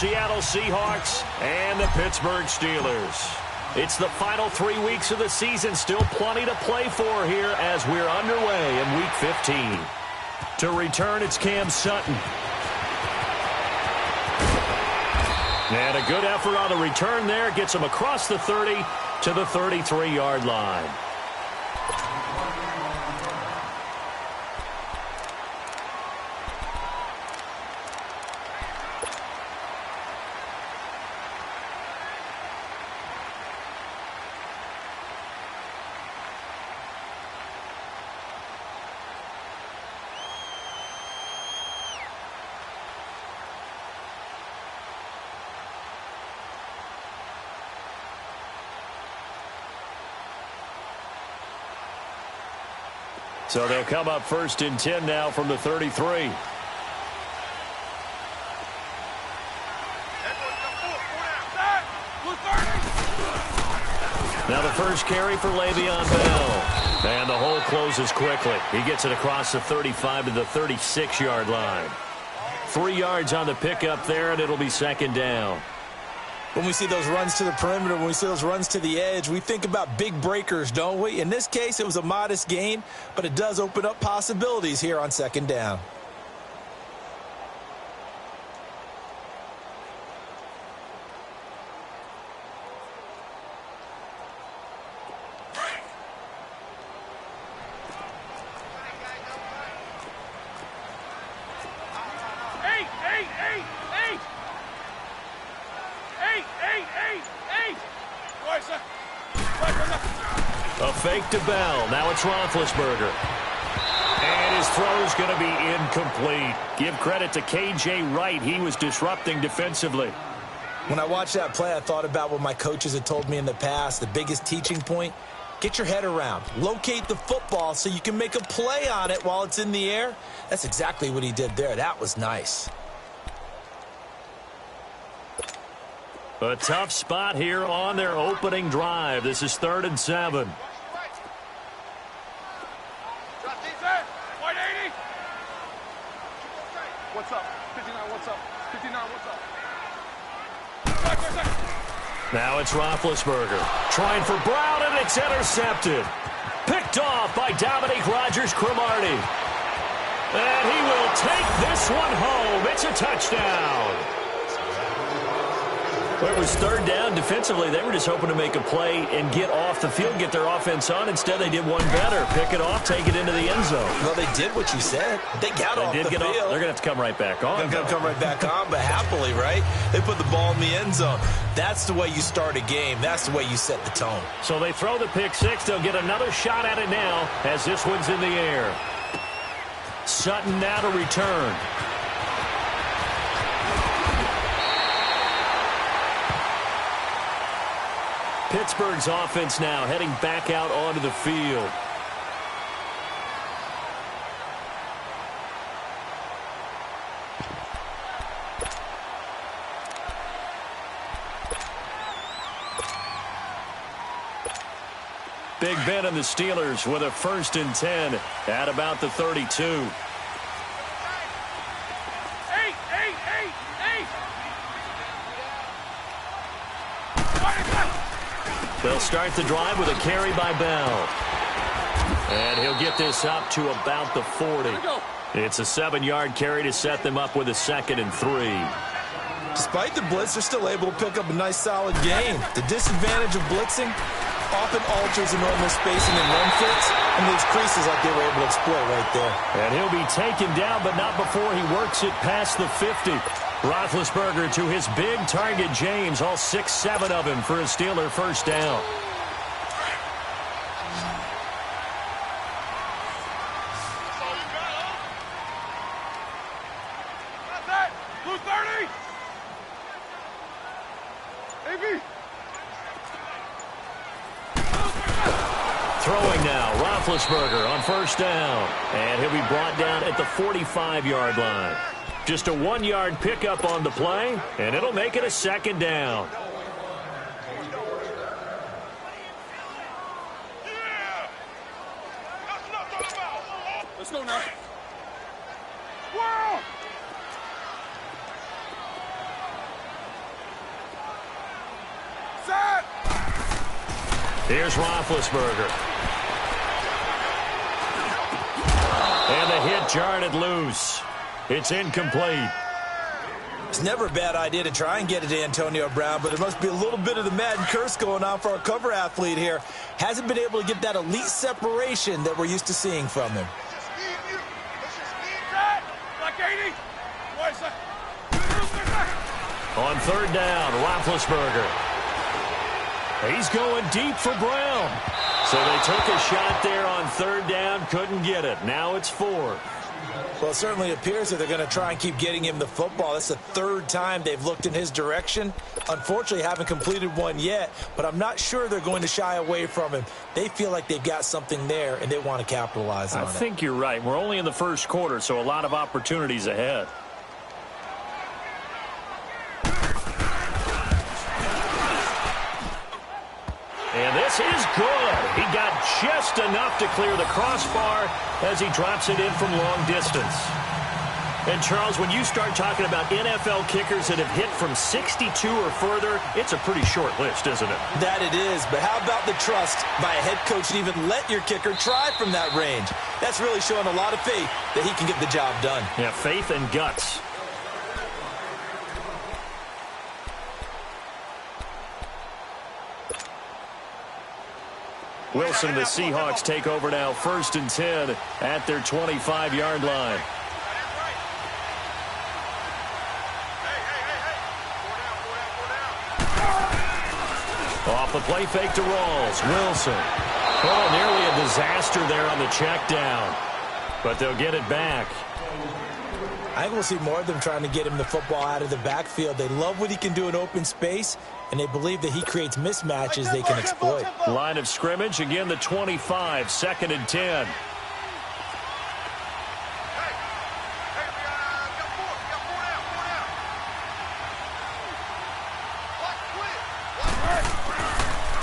Seattle Seahawks and the Pittsburgh Steelers. It's the final 3 weeks of the season. Still plenty to play for here as we're underway in Week 15. To return, it's Cam Sutton. And a good effort on the return there. Gets him across the 30 to the 33-yard line. So they'll come up 1st and 10 now from the 33. Now the first carry for Le'Veon Bell. And the hole closes quickly. He gets it across the 35 to the 36-yard line. 3 yards on the pickup there, and it'll be 2nd down. When we see those runs to the perimeter, when we see those runs to the edge, we think about big breakers, don't we? In this case, it was a modest gain, but it does open up possibilities here on 2nd down. A fake to Bell. Now it's Roethlisberger. And his throw's going to be incomplete. Give credit to K.J. Wright. He was disrupting defensively. When I watched that play, I thought about what my coaches had told me in the past. The biggest teaching point, get your head around. Locate the football so you can make a play on it while it's in the air. That's exactly what he did there. That was nice. A tough spot here on their opening drive. This is 3rd and 7. What's up? 59, what's up? 59, what's up? Now it's Roethlisberger. Trying for Brown, and it's intercepted. Picked off by Dominique Rodgers-Cromartie. And he will take this one home. It's a touchdown. Well, it was 3rd down. Defensively, they were just hoping to make a play and get off the field, get their offense on. Instead, they did one better. Pick it off, take it into the end zone. Well, they did what you said. They got off the field. They're going to have to come right back on. They're going to come right back on, but happily, right? They put the ball in the end zone. That's the way you start a game. That's the way you set the tone. So they throw the pick six. They'll get another shot at it now as this one's in the air. Sutton now to return. Pittsburgh's offense now heading back out onto the field. Big Ben and the Steelers with a 1st and 10 at about the 32. They'll start the drive with a carry by Bell. And he'll get this up to about the 40. It's a 7-yard carry to set them up with a 2nd and 3. Despite the blitz, they're still able to pick up a nice, solid gain. The disadvantage of blitzing often alters the normal spacing and run fits, and leaves creases like they were able to exploit right there. And he'll be taken down, but not before he works it past the 50. Roethlisberger to his big target, James, all 6-7 of him for a Steeler 1st down. Throwing now, Roethlisberger on 1st down. And he'll be brought down at the 45-yard line. Just a 1-yard pickup on the play, and it'll make it a 2nd down. Let's go now. Here's Roethlisberger. And the hit jarred it loose. It's incomplete. It's never a bad idea to try and get it to Antonio Brown, but there must be a little bit of the Madden curse going on for our cover athlete here. Hasn't been able to get that elite separation that we're used to seeing from him. On third down, Roethlisberger. He's going deep for Brown. So they took a shot there on third down, couldn't get it. Now it's 4. Well, it certainly appears that they're going to try and keep getting him the football. That's the third time they've looked in his direction. Unfortunately, haven't completed one yet, but I'm not sure they're going to shy away from him. They feel like they've got something there, and they want to capitalize on it. I think you're right. We're only in the first quarter, so a lot of opportunities ahead. And this is good. He got just enough to clear the crossbar as he drops it in from long distance. And, Charles, when you start talking about NFL kickers that have hit from 62 or further, it's a pretty short list, isn't it? That it is, but how about the trust by a head coach to even let your kicker try from that range? That's really showing a lot of faith that he can get the job done. Yeah, faith and guts. Wilson, the Seahawks take over now, 1st and 10 at their 25-yard line. Off the play fake to Rawls. Wilson. Oh, nearly a disaster there on the check down. But they'll get it back. I think we'll see more of them trying to get him the football out of the backfield. They love what he can do in open space, and they believe that he creates mismatches they can exploit. Line of scrimmage, again the 25, 2nd and 10.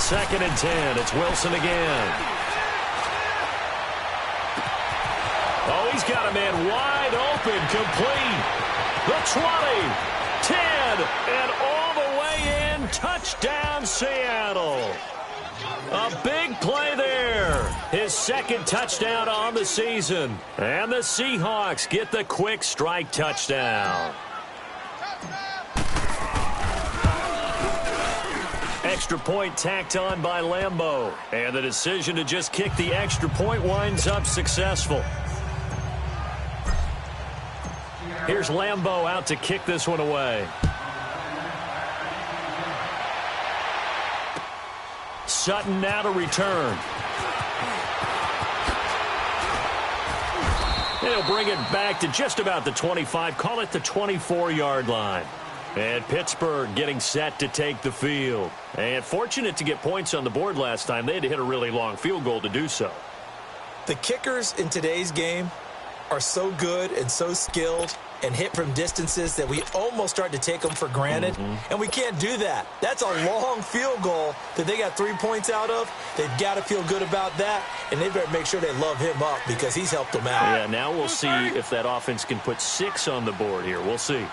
Second and 10, it's Wilson again. Oh, he's got a man wide open, complete. The 20, 10, and all the way in. Touchdown, Seattle. A big play there. His 2nd touchdown on the season. And the Seahawks get the quick strike touchdown. Extra point tacked on by Lambeau. And the decision to just kick the extra point winds up successful. Here's Lambeau out to kick this one away. Sutton now to return. He'll bring it back to just about the 25, call it the 24-yard line. And Pittsburgh getting set to take the field. And fortunate to get points on the board last time. They had to hit a really long field goal to do so. The kickers in today's game are so good and so skilled and hit from distances that we almost start to take them for granted. And we can't do that. That's a long field goal that they got 3 points out of. They've got to feel good about that, and they better make sure they love him up because he's helped them out. Yeah, now we'll see if that offense can put 6 on the board here. We'll see.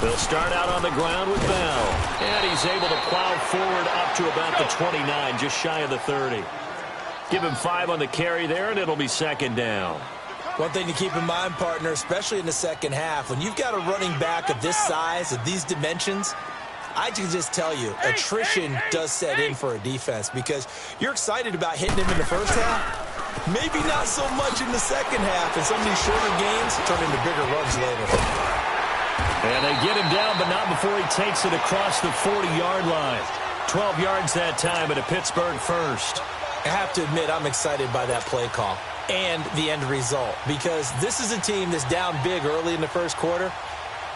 They'll start out on the ground with Bell. And he's able to plow forward up to about the 29, just shy of the 30. Give him 5 on the carry there, and it'll be 2nd down. One thing to keep in mind, partner, especially in the second half, when you've got a running back of this size, of these dimensions, I can just tell you, attrition does set in for a defense because you're excited about hitting him in the first half. Maybe not so much in the second half, and some of these shorter games turn into bigger runs later. And they get him down, but not before he takes it across the 40-yard line. 12 yards that time at a Pittsburgh first. I have to admit, I'm excited by that play call and the end result because this is a team that's down big early in the first quarter,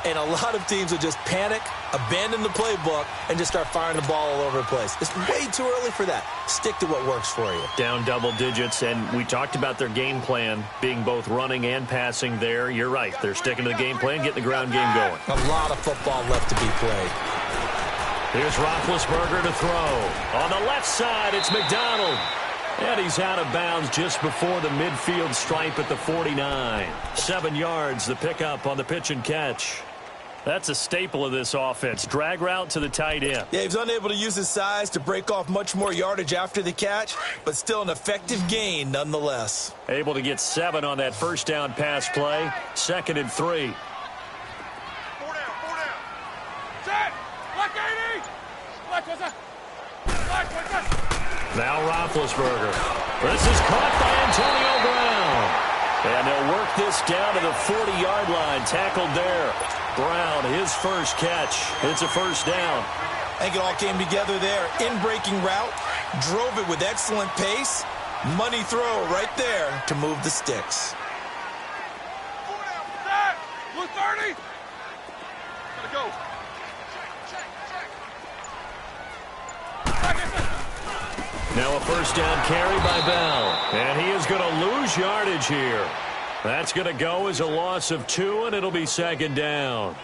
and a lot of teams will just panic, abandon the playbook, and just start firing the ball all over the place. It's way too early for that. Stick to what works for you. Down double digits, and we talked about their game plan being both running and passing there. You're right. They're sticking to the game plan, getting the ground game going. A lot of football left to be played. Here's Roethlisberger to throw. On the left side, it's McDonald. And he's out of bounds just before the midfield stripe at the 49. 7 yards, the pickup on the pitch and catch. That's a staple of this offense. Drag route to the tight end. Yeah, he's unable to use his size to break off much more yardage after the catch, but still an effective gain nonetheless. Able to get 7 on that first down pass play. 2nd and 3. 4 down, 4 down. Set! Black 80! Black, what's that? Black, what's that? Now Roethlisberger. This is caught by Antonio Brown. And they'll work this down to the 40-yard line. Tackled there. Brown, his first catch. It's a first down. I think it all came together there. In-breaking route. Drove it with excellent pace. Money throw right there to move the sticks. 4 down, set! Blue 30! Gotta go. Now a first down carry by Bell. And he is going to lose yardage here. That's going to go as a loss of 2, and it'll be 2nd down.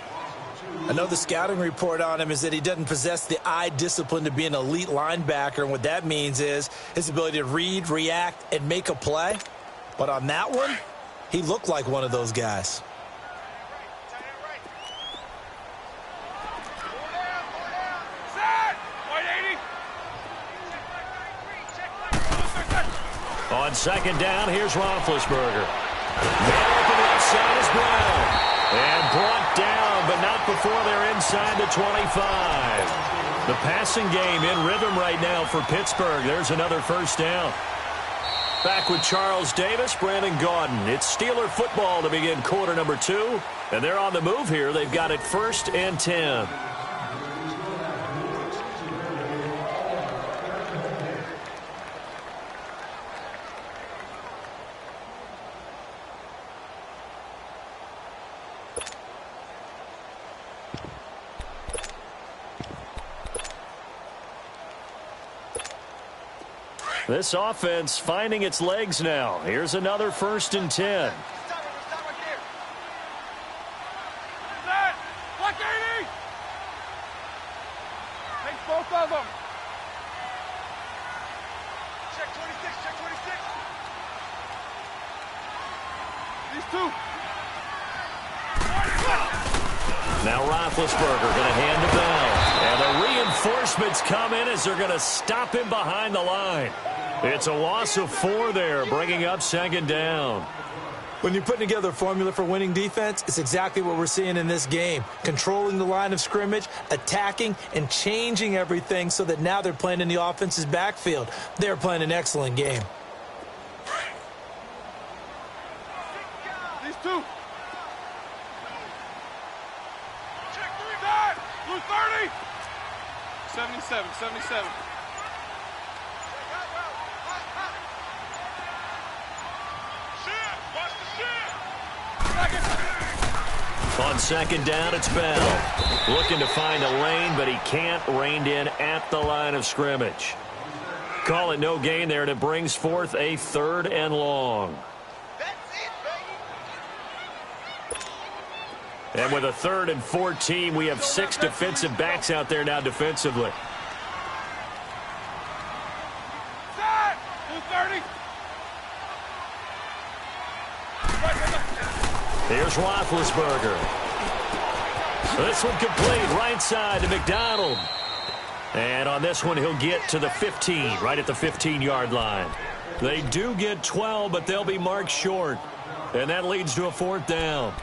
I know the scouting report on him is that he doesn't possess the eye discipline to be an elite linebacker, and what that means is his ability to read, react, and make a play. But on that one, he looked like one of those guys. On 2nd down, here's Roethlisberger. Man open left side is Brown. And brought down, but not before they're inside the 25. The passing game in rhythm right now for Pittsburgh. There's another first down. Back with Charles Davis, Brandon Gaudin. It's Steeler football to begin quarter number 2. And they're on the move here. They've got it 1st and 10. This offense finding its legs now. Here's another 1st and 10. Stop right there. Set! Black 80! Take both of them. Check 26, check 26. These 2. Now Roethlisberger going to hand the ball. And the reinforcements come in as they're going to stop him behind the line. It's a loss of 4 there, bringing up 2nd down. When you're putting together a formula for winning defense, it's exactly what we're seeing in this game. Controlling the line of scrimmage, attacking, and changing everything so that now they're playing in the offense's backfield. They're playing an excellent game. These 2. Check 3 back. Blue 30. 77, 77. On 2nd down, it's Bell. Looking to find a lane, but he can't. Reined in at the line of scrimmage. Call it no gain there, and it brings forth a 3rd and long. And with a 3rd and 14, we have 6 defensive backs out there now defensively. Set! Blue 30. Here's Roethlisberger. This one complete, right side to McDonald. And on this one, he'll get to the 15, right at the 15-yard line. They do get 12, but they'll be marked short. And that leads to a 4th down.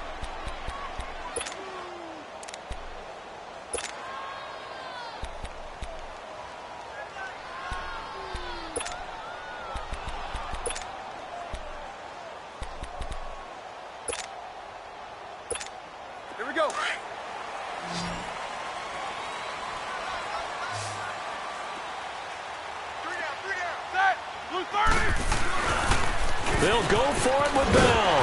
Here we go. Three down. Set. Blue 30. They'll go for it with Bell.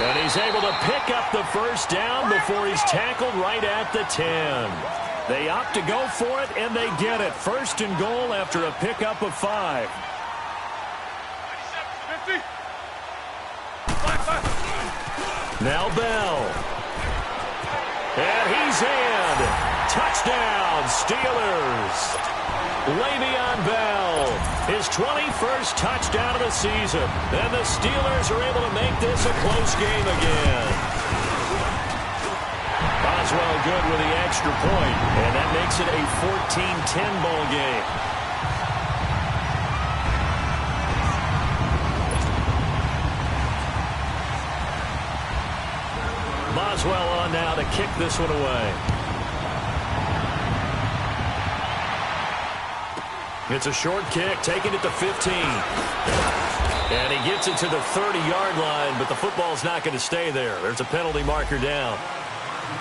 And he's able to pick up the first down before he's tackled right at the 10. They opt to go for it, and they get it. 1st and goal after a pickup of 5. 50. Now Bell. And he's in. Touchdown, Steelers. Le'Veon Bell, his 21st touchdown of the season. And the Steelers are able to make this a close game again. as well good with the extra point, and that makes it a 14-10 ball game. Boswell on now to kick this one away. It's a short kick, taking it to 15. And he gets it to the 30-yard line, but the football's not going to stay there. There's a penalty marker down.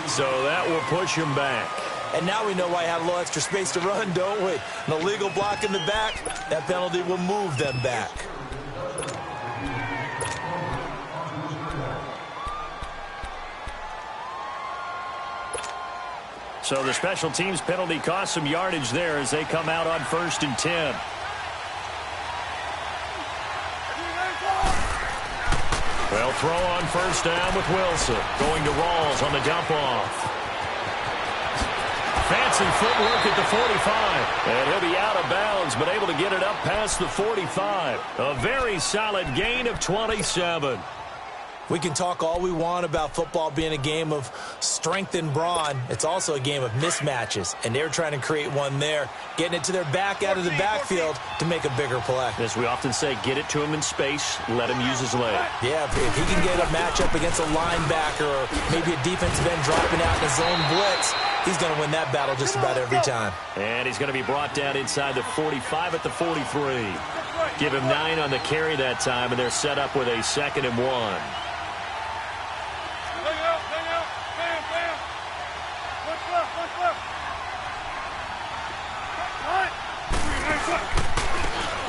So that will push him back. And now we know why I have a little extra space to run, don't we? An illegal block in the back, that penalty will move them back. So the special teams penalty cost some yardage there as they come out on 1st and 10. Well, throw on 1st down with Wilson. Going to Rawls on the dump off. Fancy footwork at the 45. And he'll be out of bounds, but able to get it up past the 45. A very solid gain of 27. We can talk all we want about football being a game of strength and brawn. It's also a game of mismatches, and they're trying to create one there, getting it to their back out of the backfield to make a bigger play. As we often say, get it to him in space, let him use his leg. Yeah, if he can get a matchup against a linebacker or maybe a defensive end dropping out in a zone blitz, he's going to win that battle just about every time. And he's going to be brought down inside the 45 at the 43. Give him 9 on the carry that time, and they're set up with a 2nd and 1.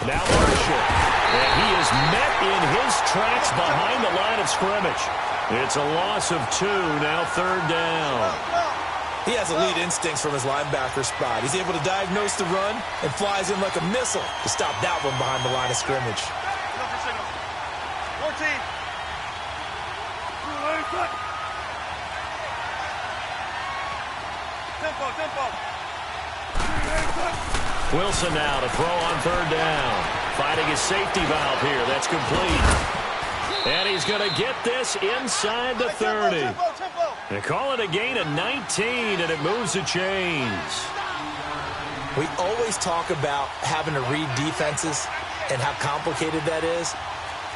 Now Marshall, and he is met in his tracks behind the line of scrimmage. It's a loss of 2, now 3rd down. He has elite instincts from his linebacker spot. He's able to diagnose the run and flies in like a missile to stop that one behind the line of scrimmage. 14. Tempo. Wilson now to throw on 3rd down. Fighting his safety valve here. That's complete. And he's going to get this inside the 30. Tempo. They call it a gain of 19, and it moves the chains. We always talk about having to read defenses and how complicated that is.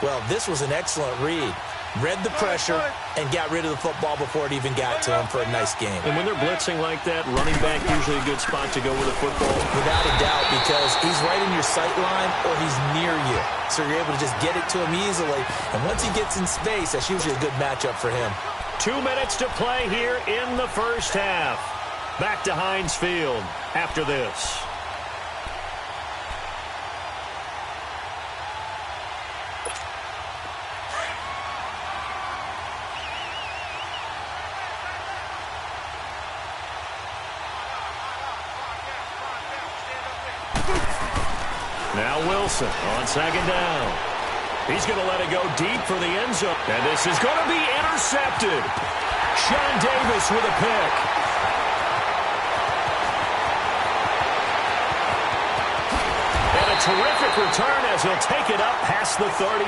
Well, this was an excellent read. Read the pressure and got rid of the football before it even got to him for a nice game. And when they're blitzing like that, running back usually a good spot to go with the football. Without a doubt, because he's right in your sight line or he's near you. So you're able to just get it to him easily. And once he gets in space, that's usually a good matchup for him. 2 minutes to play here in the 1st half. Back to Heinz Field after this. Now Wilson on 2nd down. He's going to let it go deep for the end zone. And this is going to be intercepted. Sean Davis with a pick. And a terrific return as he'll take it up past the 35.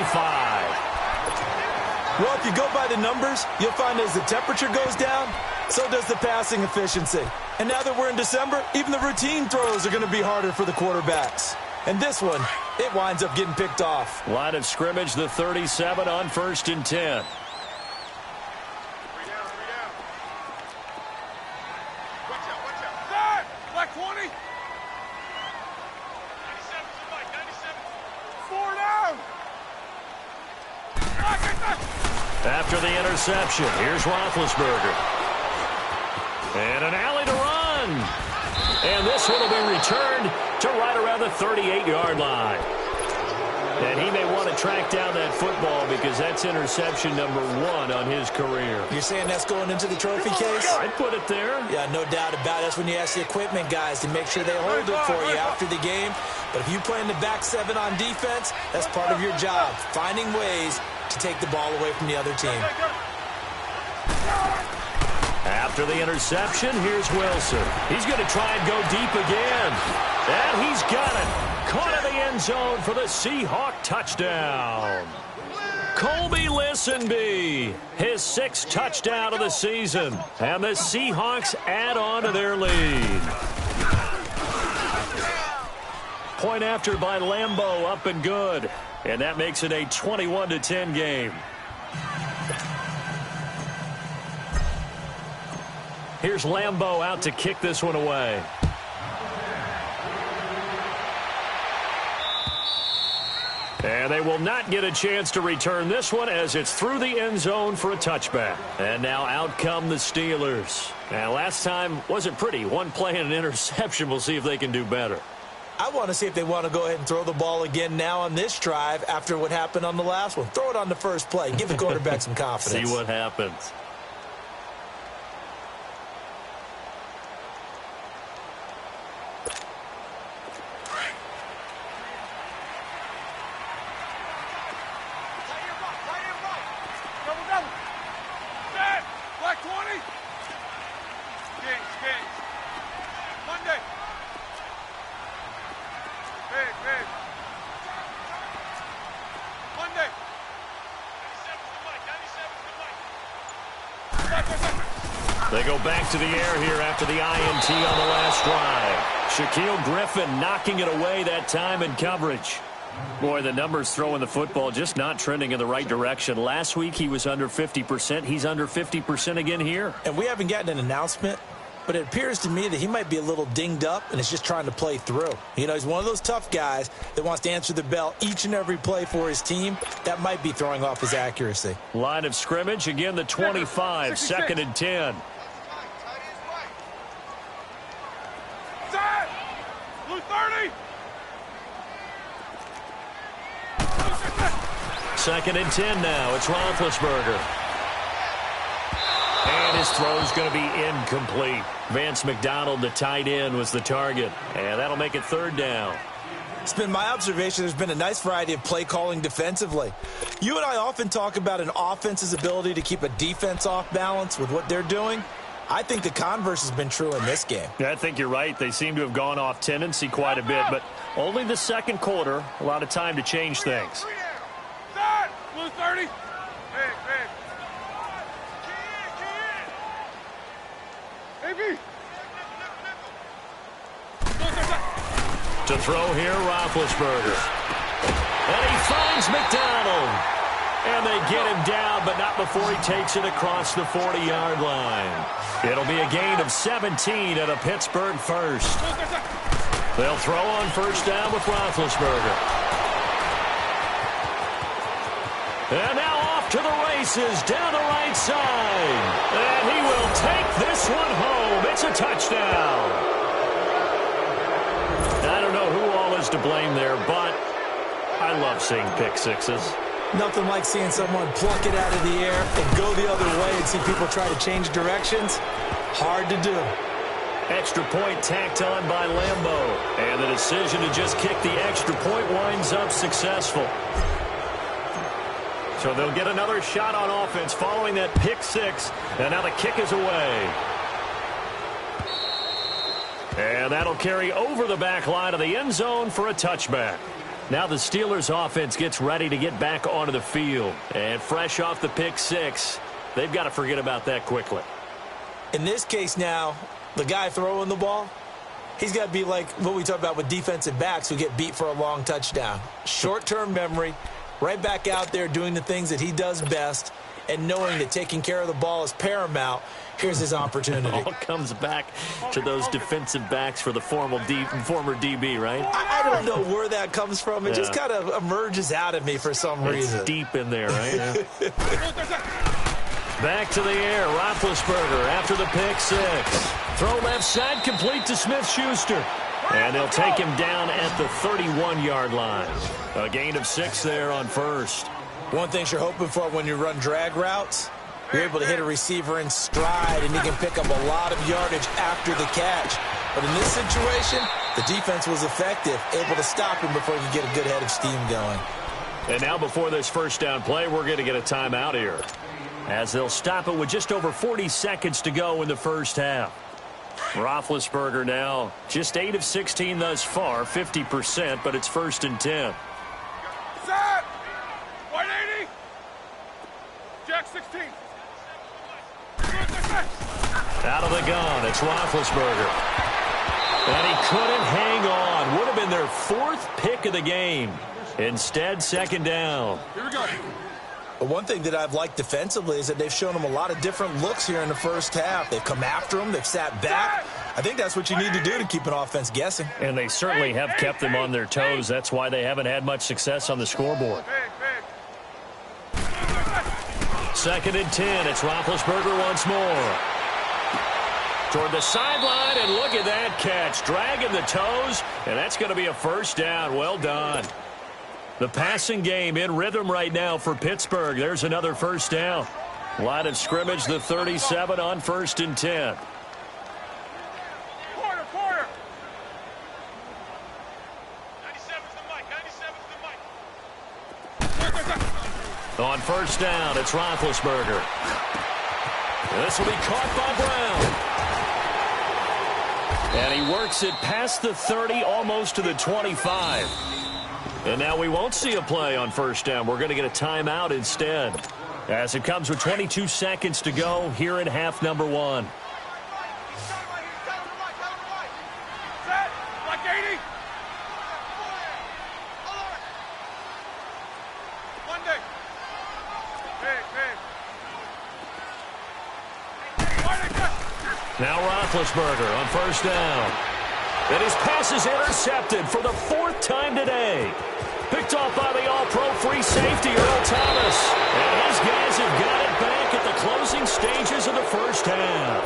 Well, if you go by the numbers, you'll find as the temperature goes down, so does the passing efficiency. And now that we're in December, even the routine throws are going to be harder for the quarterbacks. And this one, it winds up getting picked off. Line of scrimmage, the 37 on 1st and 10. 3 down. Watch out. Side! Black 20. 97, Mike, 97. 4 down. After the interception, here's Roethlisberger. And an alley to run. And this one will be returned to right around the 38-yard line. And he may want to track down that football because that's interception number 1 on his career. You're saying that's going into the trophy case? I'd put it there. Yeah, no doubt about it. That's when you ask the equipment guys to make sure they hold it for you after the game. But if you play in the back 7 on defense, that's part of your job, finding ways to take the ball away from the other team. After the interception, here's Wilson. He's going to try and go deep again. And he's got it. Caught in the end zone for the Seahawk touchdown. Colby Listenbee, his 6th touchdown of the season. And the Seahawks add on to their lead. Point after by Lambeau, up and good. And that makes it a 21-10 game. Here's Lambeau out to kick this one away. And they will not get a chance to return this one as it's through the end zone for a touchback. And now out come the Steelers. And last time wasn't pretty. One play and an interception. We'll see if they can do better. I want to see if they want to go ahead and throw the ball again now on this drive after what happened on the last one. Throw it on the first play. Give the quarterback some confidence. See what happens. They go back to the air here after the INT on the last drive. Shaquille Griffin knocking it away that time in coverage. Boy, the numbers throwing the football just not trending in the right direction. Last week he was under 50%. He's under 50% again here. And we haven't gotten an announcement, but it appears to me that he might be a little dinged up and is just trying to play through. You know, he's one of those tough guys that wants to answer the bell each and every play for his team. That might be throwing off his accuracy. Line of scrimmage, again the 25, 2nd and 10. Blue 30. 2nd and 10 now. It's Roethlisberger. And his throw's going to be incomplete. Vance McDonald, the tight end, was the target. And that'll make it 3rd down. It's been my observation there's been a nice variety of play calling defensively. You and I often talk about an offense's ability to keep a defense off balance with what they're doing. I think the converse has been true in this game. Yeah, I think you're right. They seem to have gone off tendency quite a bit, but only the 2nd quarter, a lot of time to change things. Blue 30. Big. Baby. To throw here, Roethlisberger. And he finds McDonald. And they get him down, but not before he takes it across the 40-yard line. It'll be a gain of 17 at a Pittsburgh first. They'll throw on 1st down with Roethlisberger. And now off to the races down the right side. And he will take this one home. It's a touchdown. I don't know who all is to blame there, but I love seeing pick sixes. Nothing like seeing someone pluck it out of the air and go the other way and see people try to change directions. Hard to do. Extra point tacked on by Lambeau. And the decision to just kick the extra point winds up successful. So they'll get another shot on offense following that pick six. And now the kick is away. And that'll carry over the back line of the end zone for a touchback. Now the Steelers offense gets ready to get back onto the field. And fresh off the pick six, they've got to forget about that quickly. In this case now, the guy throwing the ball, he's got to be like what we talk about with defensive backs who get beat for a long touchdown. Short-term memory, right back out there doing the things that he does best, and knowing that taking care of the ball is paramount. Here's his opportunity. It all comes back to those defensive backs for the former DB, right? I don't know where that comes from. It just kind of emerges out of me for some reason. It's deep in there, right? Yeah. Back to the air. Roethlisberger after the pick six. Throw left side, complete to Smith-Schuster. And they'll take him down at the 31-yard line. A gain of 6 there on first. One thing you're hoping for when you run drag routes, you're able to hit a receiver in stride, and he can pick up a lot of yardage after the catch. But in this situation, the defense was effective, able to stop him before he could get a good head of steam going. And now before this first down play, we're going to get a timeout here, as they'll stop it with just over 40 seconds to go in the first half. Roethlisberger now just 8 of 16 thus far, 50%, but it's 1st and 10. Set! 180! 16. Out of the gun, it's Roethlisberger. And he couldn't hang on. Would have been their 4th pick of the game. Instead, second down. Here we go. But one thing that I've liked defensively is that they've shown them a lot of different looks here in the first half. They've come after them. They've sat back. I think that's what you need to do to keep an offense guessing. And they certainly have kept them on their toes. That's why they haven't had much success on the scoreboard. Second and 10. It's Roethlisberger once more. Toward the sideline, and look at that catch. Dragging the toes, and that's going to be a first down. Well done. The passing game in rhythm right now for Pittsburgh. There's another first down. Line of scrimmage, the 37 on 1st and 10. Quarter. 97's the mic. On first down, it's Roethlisberger. This will be caught by Brown. And he works it past the 30, almost to the 25. And now we won't see a play on first down. We're going to get a timeout instead, as it comes with 22 seconds to go here in half number 1. Set. Like 80. Monday. Now Roethlisberger on first down. And his pass is intercepted for the 4th time today. Picked off by the all-pro free safety, Earl Thomas. And his guys have got it back at the closing stages of the first half.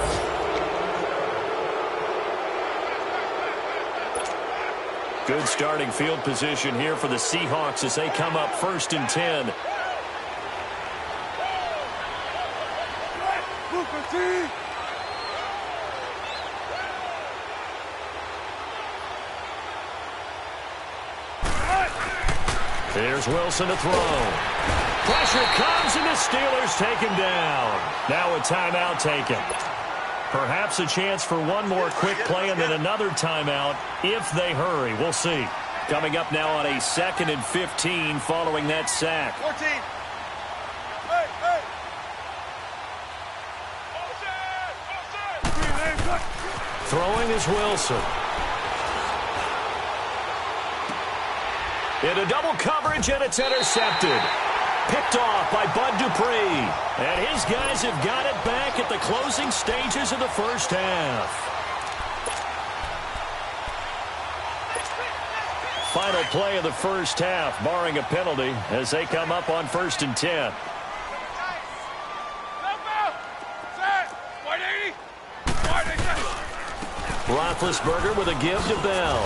Good starting field position here for the Seahawks as they come up 1st and 10. Here's Wilson to throw. Pressure comes, and the Steelers take him down. Now a timeout taken. Perhaps a chance for one more quick play and then another timeout if they hurry. We'll see. Coming up now on a 2nd and 15 following that sack. 14. Throwing is Wilson. Into double coverage, and it's intercepted. Picked off by Bud Dupree. And his guys have got it back at the closing stages of the first half. Final play of the first half, barring a penalty, as they come up on 1st and 10. Roethlisberger with a give to Bell.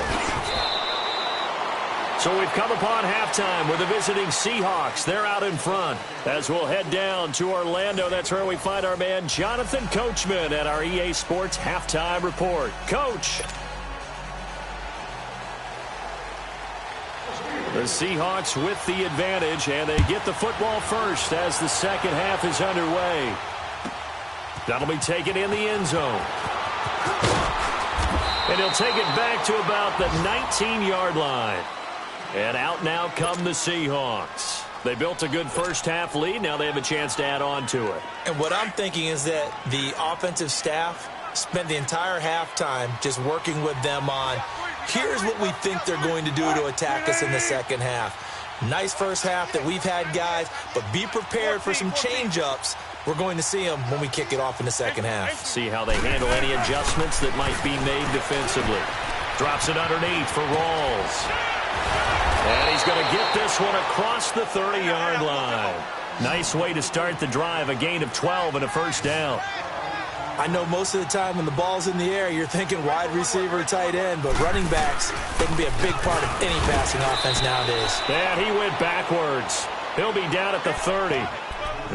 So we've come upon halftime with the visiting Seahawks. They're out in front. As we'll head down to Orlando, that's where we find our man Jonathan Coachman at our EA Sports Halftime Report. Coach. The Seahawks with the advantage, and they get the football first as the second half is underway. That'll be taken in the end zone. And he'll take it back to about the 19-yard line. And out now come the Seahawks. They built a good first-half lead. Now they have a chance to add on to it. And what I'm thinking is that the offensive staff spent the entire halftime just working with them on, here's what we think they're going to do to attack us in the second half. Nice first half that we've had, guys, but be prepared for some change-ups. We're going to see them when we kick it off in the second half. See how they handle any adjustments that might be made defensively. Drops it underneath for Rawls. And he's going to get this one across the 30-yard line. Nice way to start the drive, a gain of 12 and a first down. I know most of the time when the ball's in the air, you're thinking wide receiver, tight end, but running backs, they can be a big part of any passing offense nowadays. And he went backwards. He'll be down at the 30.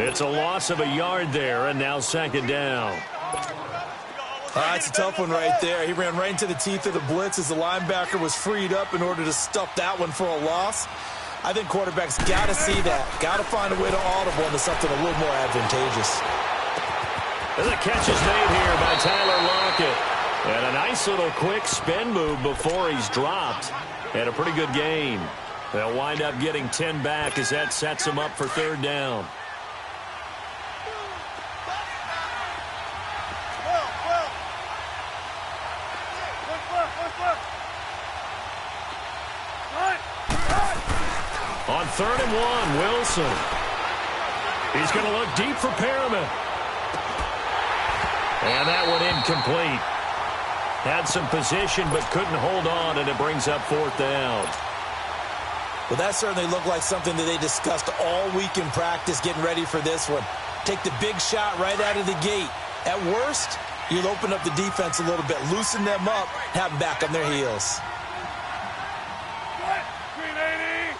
It's a loss of a yard there, and now second down. It's a tough one right there. He ran right into the teeth of the blitz as the linebacker was freed up in order to stuff that one for a loss. I think quarterbacks got to see that. Got to find a way to audible into something a little more advantageous. And the catch is made here by Tyler Lockett. And a nice little quick spin move before he's dropped. And a pretty good gain. They'll wind up getting 10 back as that sets them up for third down. 3rd and 1, Wilson. He's going to look deep for Perriman. And that one incomplete. Had some position but couldn't hold on, and it brings up 4th down. Well, that certainly looked like something that they discussed all week in practice getting ready for this one. Take the big shot right out of the gate. At worst, you'll open up the defense a little bit, loosen them up, have them back on their heels. Green 80.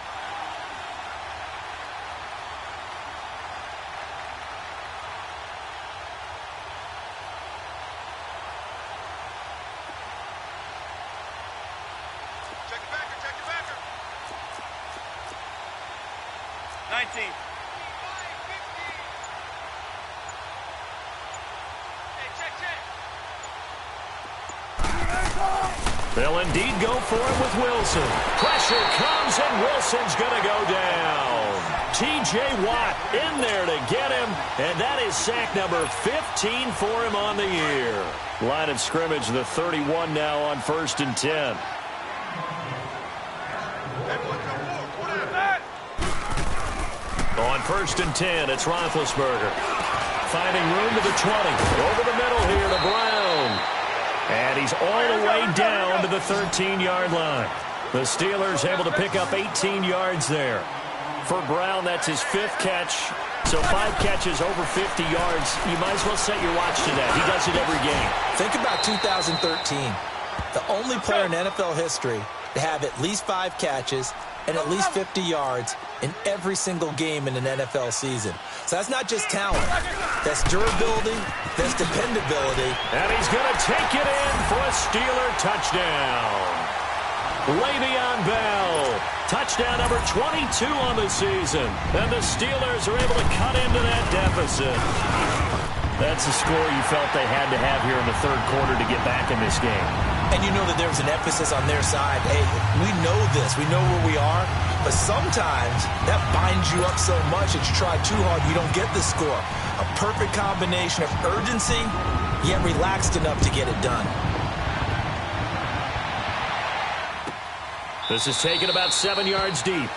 Check your backer, check your backer. 19. They'll indeed go for it with Wilson. Pressure comes, and Wilson's going to go down. T.J. Watt in there to get him, and that is sack number 15 for him on the year. Line of scrimmage, the 31 now on 1st and 10. On 1st and 10, it's Roethlisberger. Finding room to the 20. Over the middle here to Brown. And he's all the way down to the 13-yard line. The Steelers able to pick up 18 yards there. For Brown, that's his 5th catch. So 5 catches over 50 yards. You might as well set your watch to that. He does it every game. Think about 2013. The only player in NFL history to have at least 5 catches and at least 50 yards in every single game in an NFL season. So that's not just talent. That's durability. That's dependability. And he's going to take it in for a Steeler touchdown. Le'Veon Bell. Touchdown number 22 on the season. And the Steelers are able to cut into that deficit. That's the score you felt they had to have here in the 3rd quarter to get back in this game. And you know that there was an emphasis on their side. Hey, we know this. We know where we are. But sometimes that binds you up so much that you try too hard, you don't get the score. A perfect combination of urgency, yet relaxed enough to get it done. This is taken about 7 yards deep.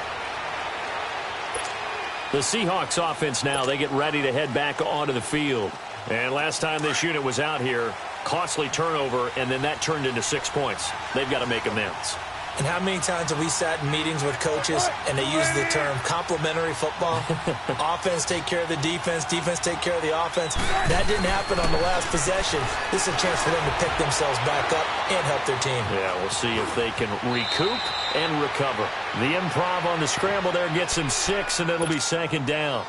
The Seahawks offense now, they get ready to head back onto the field. And last time this unit was out here, costly turnover, and then that turned into 6 points. They've got to make amends. And how many times have we sat in meetings with coaches and they use the term complementary football? Offense take care of the defense, defense take care of the offense. That didn't happen on the last possession. This is a chance for them to pick themselves back up and help their team. Yeah, we'll see if they can recoup and recover. The improv on the scramble there gets him 6, and it'll be 2nd down.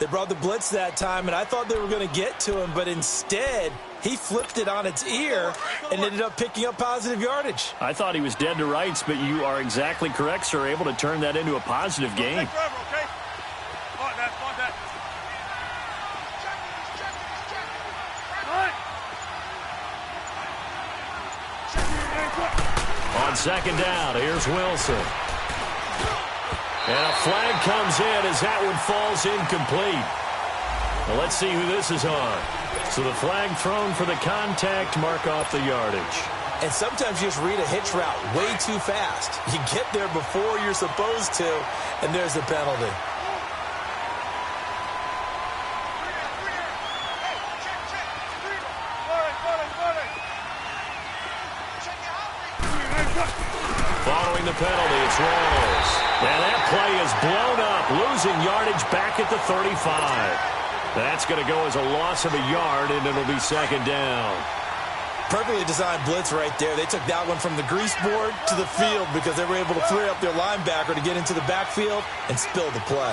They brought the blitz that time, and I thought they were going to get to him, but instead he flipped it on its ear and ended up picking up positive yardage. I thought he was dead to rights, but you are exactly correct, sir. Able to turn that into a positive game. On 2nd down, here's Wilson. And a flag comes in as that one falls incomplete. Well, let's see who this is on. So the flag thrown for the contact, mark off the yardage. And sometimes you just read a hitch route way too fast. You get there before you're supposed to, and there's the penalty. Following the penalty, it's Rawls. And that play is blown up, losing yardage back at the 35. That's going to go as a loss of a yard, and it'll be 2nd down. Perfectly designed blitz right there. They took that one from the grease board to the field because they were able to free up their linebacker to get into the backfield and spill the play.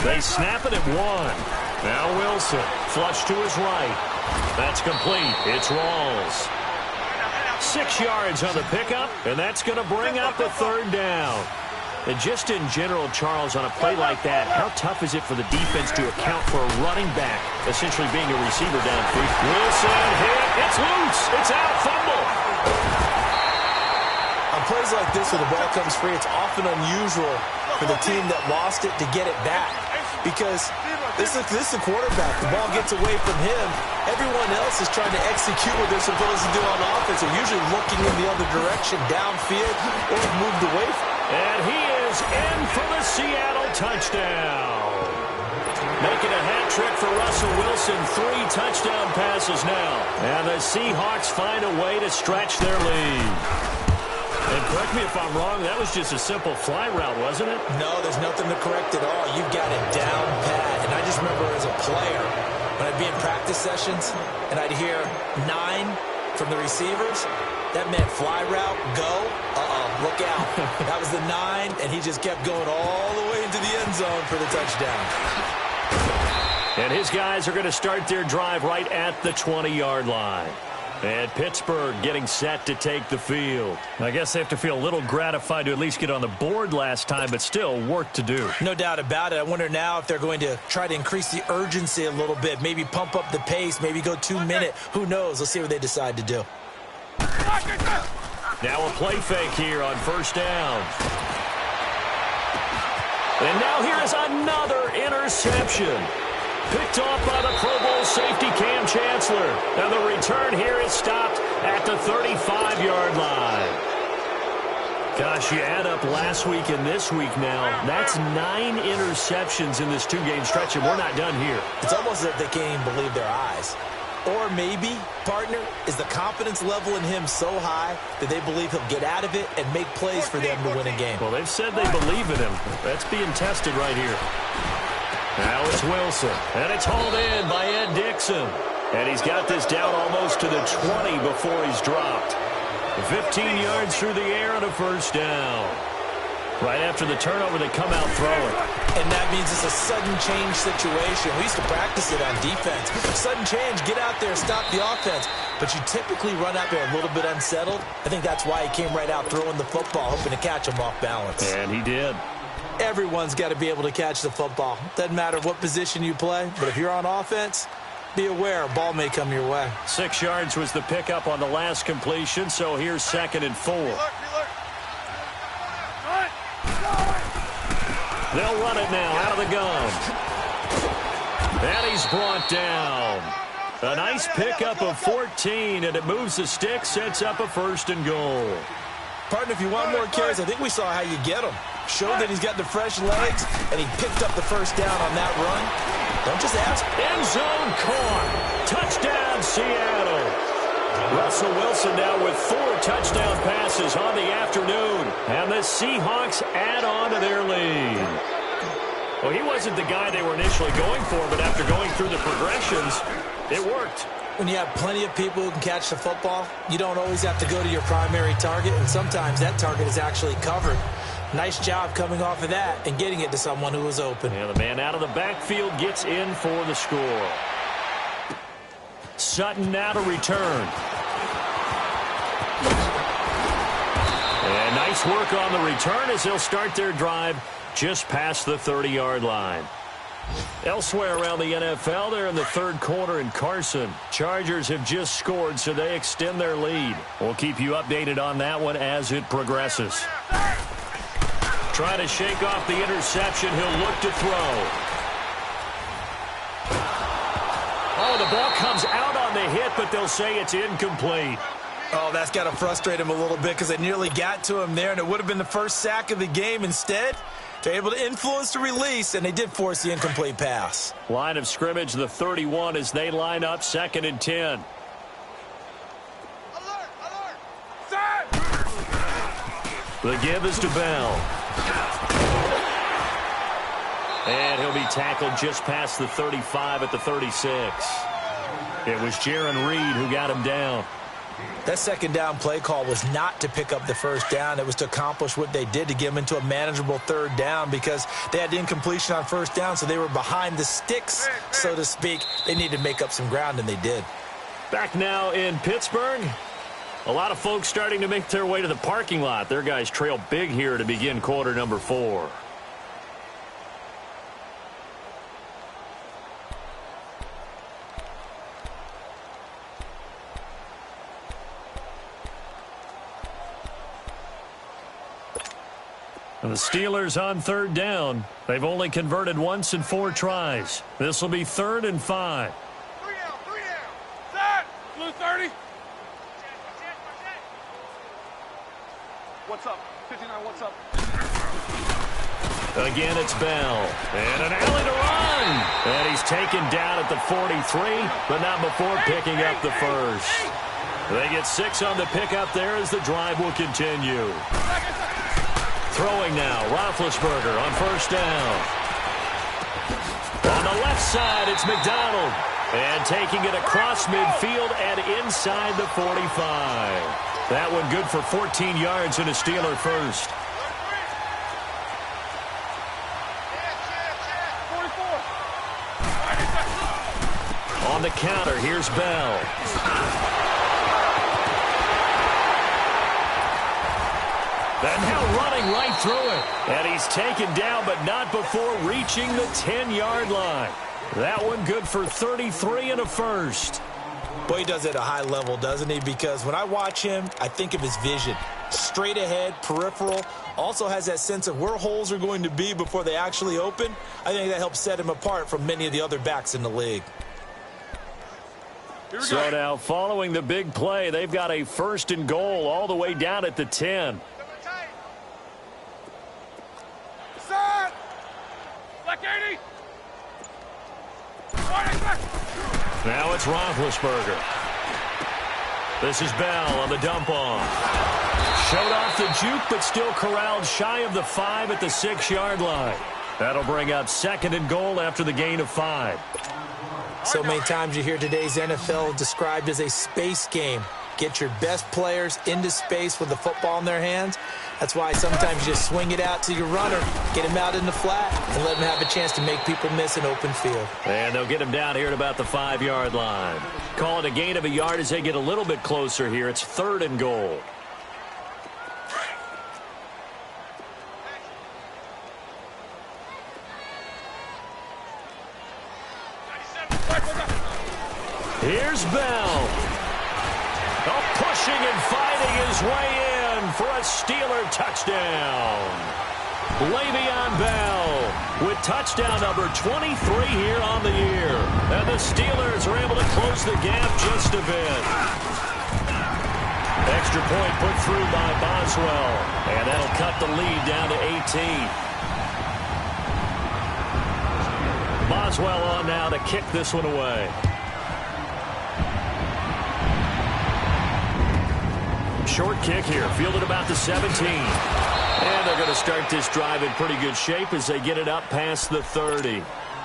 They snap it at 1. Now Wilson, flush to his right. That's complete. It's Rawls. 6 yards on the pickup, and that's going to bring up the 3rd down. And just in general, Charles, on a play like that, how tough is it for the defense to account for a running back essentially being a receiver downfield? Wilson hit. It's loose. It's out. Fumble. On plays like this where the ball comes free, it's often unusual for the team that lost it to get it back. Because This is a quarterback. The ball gets away from him. Everyone else is trying to execute what they're supposed to do on offense. They're usually looking in the other direction, downfield, or moved away from him. And he is in for the Seattle touchdown. Making a hat trick for Russell Wilson. 3 touchdown passes now. And the Seahawks find a way to stretch their lead. And correct me if I'm wrong, that was just a simple fly route, wasn't it? No, there's nothing to correct at all. You've got it down pat. And I just remember as a player, when I'd be in practice sessions, and I'd hear 9 from the receivers, that meant fly route, go, look out. That was the 9, and he just kept going all the way into the end zone for the touchdown. And his guys are going to start their drive right at the 20-yard line. And Pittsburgh getting set to take the field. I guess they have to feel a little gratified to at least get on the board last time, but still work to do. No doubt about it. I wonder now if they're going to try to increase the urgency a little bit, maybe pump up the pace, maybe go 2-minute. Who knows? Let's see what they decide to do. Now a play fake here on first down. And now here is another interception. Picked off by the Pro Bowl safety Cam Chancellor. And the return here is stopped at the 35-yard line. Gosh, you add up last week and this week now. That's 9 interceptions in this 2-game stretch, and we're not done here. It's almost as if they can't even believe their eyes. Or maybe, partner, is the confidence level in him so high that they believe he'll get out of it and make plays for them to win a game. Well, they've said they believe in him. That's being tested right here. Now it's Wilson, and it's hauled in by Ed Dixon. And he's got this down almost to the 20 before he's dropped. 15 yards through the air on a first down. Right after the turnover, they come out throwing. And that means it's a sudden change situation. We used to practice it on defense. Sudden change, get out there, stop the offense. But you typically run out there a little bit unsettled. I think that's why he came right out throwing the football, hoping to catch him off balance. And he did. Everyone's got to be able to catch the football. Doesn't matter what position you play, but if you're on offense, be aware a ball may come your way. 6 yards was the pickup on the last completion, so here's 2nd and 4. They'll run it now out of the gun. And he's brought down. A nice pickup of 14, and it moves the stick, sets up a 1st and goal. Partner, if you want more carries, I think we saw how you get him. Showed that he's got the fresh legs, and he picked up the first down on that run. Don't just ask. End zone caught. Touchdown, Seattle. Russell Wilson now with 4 touchdown passes on the afternoon. And the Seahawks add on to their lead. Well, he wasn't the guy they were initially going for, but after going through the progressions, it worked. When you have plenty of people who can catch the football, you don't always have to go to your primary target, and sometimes that target is actually covered. Nice job coming off of that and getting it to someone who was open. And the man out of the backfield gets in for the score. Sutton now to return. And nice work on the return as they'll start their drive just past the 30-yard line. Elsewhere around the NFL, they're in the 3rd quarter in Carson. Chargers have just scored, so they extend their lead. We'll keep you updated on that one as it progresses. Trying to shake off the interception. He'll look to throw. Oh, the ball comes out on the hit, but they'll say it's incomplete. Oh, that's got to frustrate him a little bit because they nearly got to him there, and it would have been the first sack of the game. Instead, they're able to influence the release, and they did force the incomplete pass. Line of scrimmage, the 31, as they line up 2nd and 10. The give is to Bell. And he'll be tackled just past the 35 at the 36. It was Jaron Reed who got him down. That 2nd down play call was not to pick up the first down. It was to accomplish what they did to get them into a manageable 3rd down because they had incompletion on first down, so they were behind the sticks, so to speak. They needed to make up some ground, and they did. Back now in Pittsburgh. A lot of folks starting to make their way to the parking lot. Their guys trail big here to begin quarter number 4. And the Steelers on third down. They've only converted once in 4 tries. This will be 3rd and 5. 3 down, 3 down. Set. Blue 30. What's up? 59, what's up? Again, it's Bell. And an alley to run. And he's taken down at the 43, but not before picking up the first. They get 6 on the pickup there as the drive will continue. Throwing now, Roethlisberger on first down. On the left side, it's McDonald. And taking it across midfield and inside the 45. That one good for 14 yards and a Steeler first. 44. On the counter, here's Bell. And now running right through it. And he's taken down, but not before reaching the 10-yard line. That one good for 33 and a first. Boy, he does it at a high level, doesn't he? Because when I watch him, I think of his vision. Straight ahead, peripheral. Also has that sense of where holes are going to be before they actually open. I think that helps set him apart from many of the other backs in the league. So now, following the big play, they've got a 1st and goal all the way down at the 10. Set. Black 80. Now it's Roethlisberger. This is Bell on the dump off. Showed off the juke, but still corralled shy of the 5 at the 6-yard line. That'll bring up 2nd and goal after the gain of 5. So many times you hear today's NFL described as a space game. Get your best players into space with the football in their hands. That's why sometimes you just swing it out to your runner, get him out in the flat, and let him have a chance to make people miss an open field. And they'll get him down here at about the 5-yard line. Call it a gain of a yard as they get a little bit closer here. It's 3rd and goal. Here's Bell. Pushing and fighting his way in for a Steeler touchdown. Le'Veon Bell with touchdown number 23 here on the year. And the Steelers are able to close the gap just a bit. Extra point put through by Boswell. And that'll cut the lead down to 18. Boswell on now to kick this one away. Short kick here, fielded about the 17. And they're going to start this drive in pretty good shape as they get it up past the 30.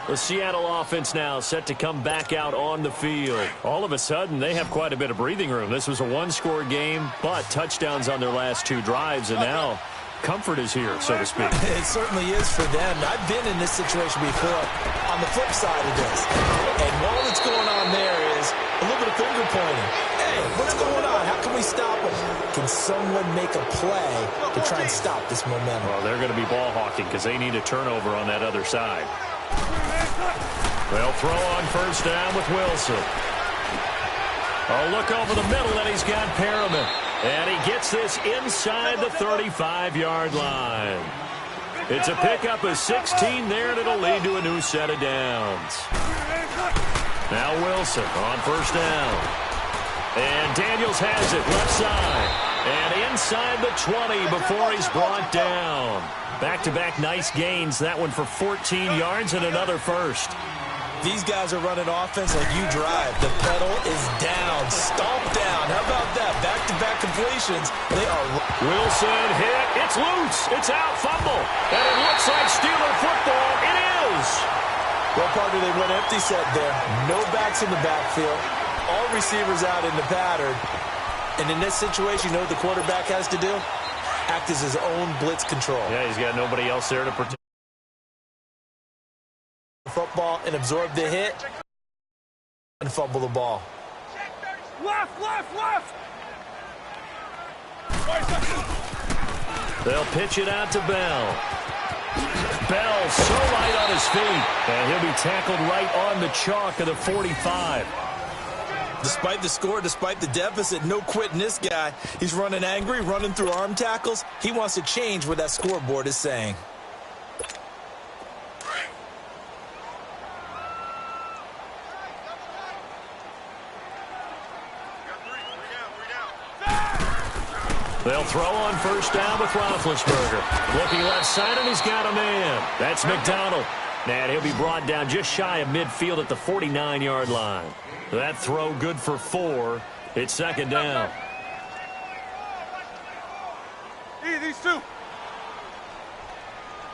The Seattle offense now set to come back out on the field. All of a sudden, they have quite a bit of breathing room. This was a 1-score game, but touchdowns on their last 2 drives, and now comfort is here, so to speak. It certainly is for them. I've been in this situation before on the flip side of this. And all that's going on there is a little bit of finger pointing. Hey, what's going on? How can we stop them? Can someone make a play to try and stop this momentum? Well, they're going to be ball hawking because they need a turnover on that other side. They'll throw on first down with Wilson. A look over the middle, and he's got Perriman. And he gets this inside the 35-yard line. It's a pickup of 16 there, and it'll lead to a new set of downs. Now Wilson on first down. And Daniels has it left side. And inside the 20 before he's brought down. Back-to-back nice gains. That one for 14 yards and another first. These guys are running offense like you drive. The pedal is down, stomp down. How about that? Back-to-back completions. They are. Wilson hit. It's loose. It's out. Fumble. And it looks like Steeler football. It is. Well, partner, they went empty set there. No backs in the backfield. All receivers out in the pattern. And in this situation, you know what the quarterback has to do? Act as his own blitz control. Yeah, he's got nobody else there to protect the football and absorb the hit and fumble the ball. Left, left, left. They'll pitch it out to Bell. Bell so light on his feet. And he'll be tackled right on the chalk of the 45. Despite the score, despite the deficit, no quitting this guy. He's running angry, running through arm tackles. He wants to change what that scoreboard is saying. They'll throw on first down with Roethlisberger. Looking left side, and he's got a man. That's McDonald. And he'll be brought down just shy of midfield at the 49-yard line. That throw good for 4. It's second down. These two.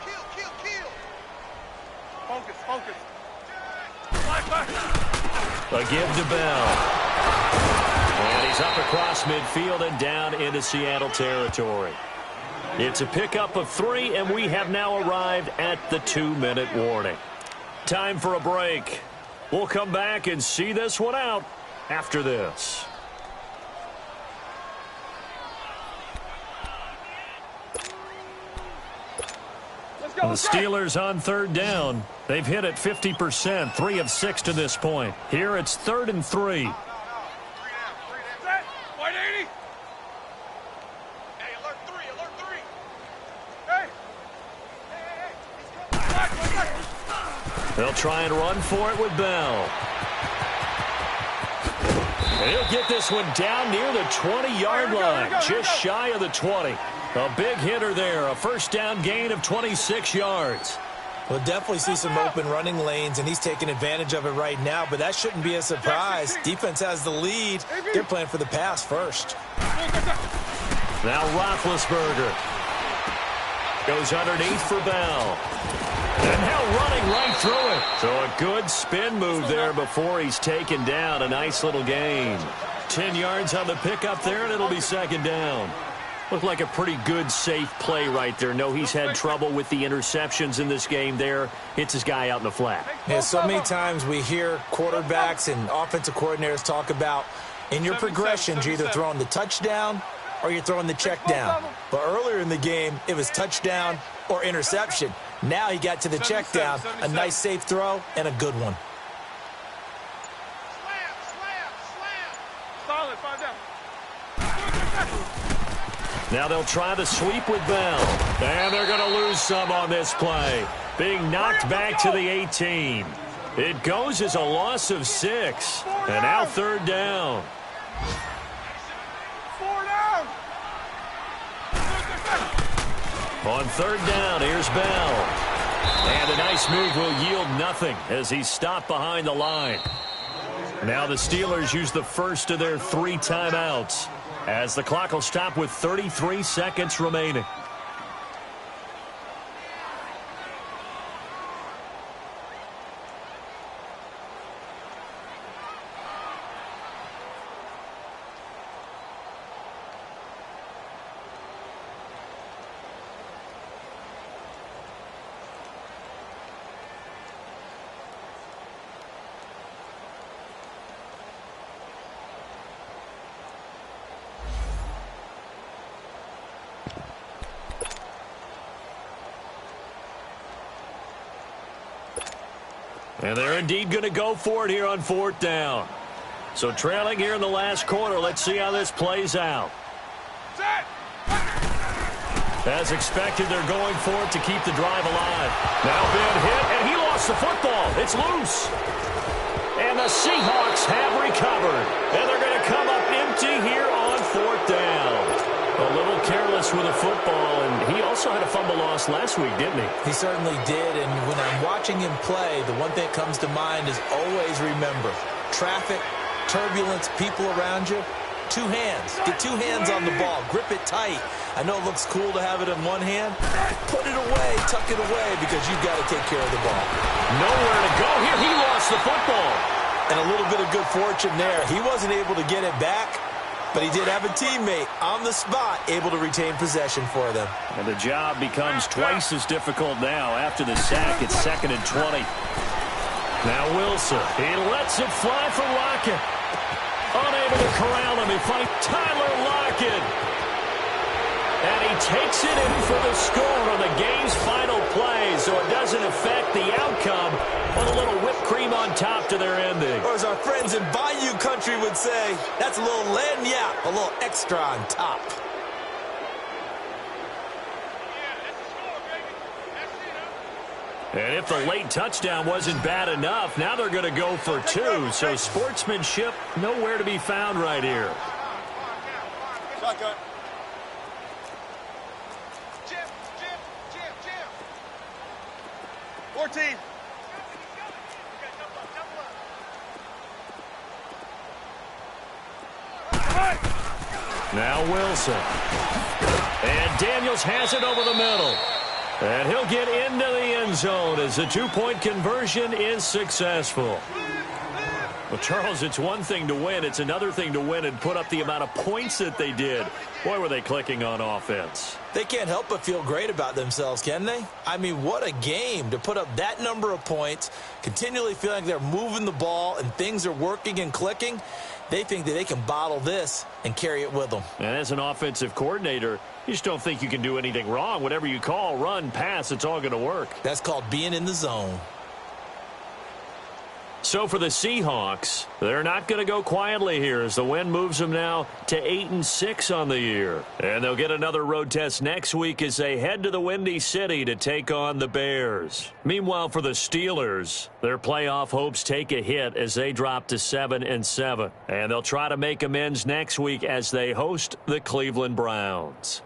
Kill. Focus. A give to Bell. And he's up across midfield and down into Seattle territory. It's a pickup of 3, and we have now arrived at the 2-minute warning. Time for a break. We'll come back and see this one out after this. The Steelers on third down. They've hit it 50%, 3 of 6 to this point. Here it's 3rd and 3. They'll try and run for it with Bell. And he'll get this one down near the 20-yard line, just shy of the 20. A big hitter there, a first down gain of 26 yards. We'll definitely see some open running lanes, and he's taking advantage of it right now, but that shouldn't be a surprise. Defense has the lead. They're playing for the pass first. Now Roethlisberger goes underneath for Bell. And now running right through it. So a good spin move there before he's taken down. A nice little gain. 10 yards on the pickup there, and it'll be second down. Looked like a pretty good, safe play right there. No, he's had trouble with the interceptions in this game there. Hits his guy out in the flat. Yeah, so many times we hear quarterbacks and offensive coordinators talk about in your progressions, you're either throwing the touchdown or you're throwing the check down. But earlier in the game, it was touchdown or interception. Now he got to the check down. A nice safe throw and a good one. Solid, 5 down. Now they'll try the sweep with Bell. And they're going to lose some on this play. Being knocked back to the 18. It goes as a loss of 6. And now third down. 4 down. On third down, here's Bell. And a nice move will yield nothing as he's stopped behind the line. Now the Steelers use the first of their 3 timeouts as the clock will stop with 33 seconds remaining. And they're indeed going to go for it here on 4th down. So trailing here in the last quarter. Let's see how this plays out. As expected, they're going for it to keep the drive alive. Now been hit, and he lost the football. It's loose. And the Seahawks have recovered. And they're going to come up empty here on 4th down. A little careless with a football, and he also had a fumble loss last week, didn't he? He certainly did, and when I'm watching him play, the one thing that comes to mind is always remember, traffic, turbulence, people around you, 2 hands. Get 2 hands on the ball. Grip it tight. I know it looks cool to have it in one hand. Put it away, tuck it away, because you've got to take care of the ball. Nowhere to go here. He lost the football. And a little bit of good fortune there. He wasn't able to get it back, but he did have a teammate on the spot able to retain possession for them. And the job becomes twice as difficult now after the sack. It's 2nd and 20. Now Wilson. He lets it fly for Lockett. Unable to corral him. He finds Tyler Lockett. And he takes it in for the score on the game's final play, so it doesn't affect the outcome, but a little whipped cream on top to their ending. Or as our friends in Bayou Country would say, that's a little lagniappe, a little extra on top. And if the late touchdown wasn't bad enough, now they're going to go for two. So sportsmanship nowhere to be found right here. Shotgun. 14. Now Wilson. And Daniels has it over the middle. And he'll get into the end zone as the two-point conversion is successful. Well, Charles, it's one thing to win. It's another thing to win and put up the amount of points that they did. Boy, were they clicking on offense. They can't help but feel great about themselves, can they? I mean, what a game to put up that number of points, continually feeling like they're moving the ball and things are working and clicking. They think that they can bottle this and carry it with them. And as an offensive coordinator, you just don't think you can do anything wrong. Whatever you call, run, pass, it's all going to work. That's called being in the zone. So for the Seahawks, they're not going to go quietly here as the win moves them now to 8-6 on the year. And they'll get another road test next week as they head to the Windy City to take on the Bears. Meanwhile, for the Steelers, their playoff hopes take a hit as they drop to 7-7. And they'll try to make amends next week as they host the Cleveland Browns.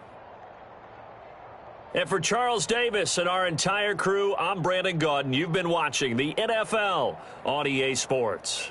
And for Charles Davis and our entire crew, I'm Brandon Gaudin. You've been watching the NFL on EA Sports.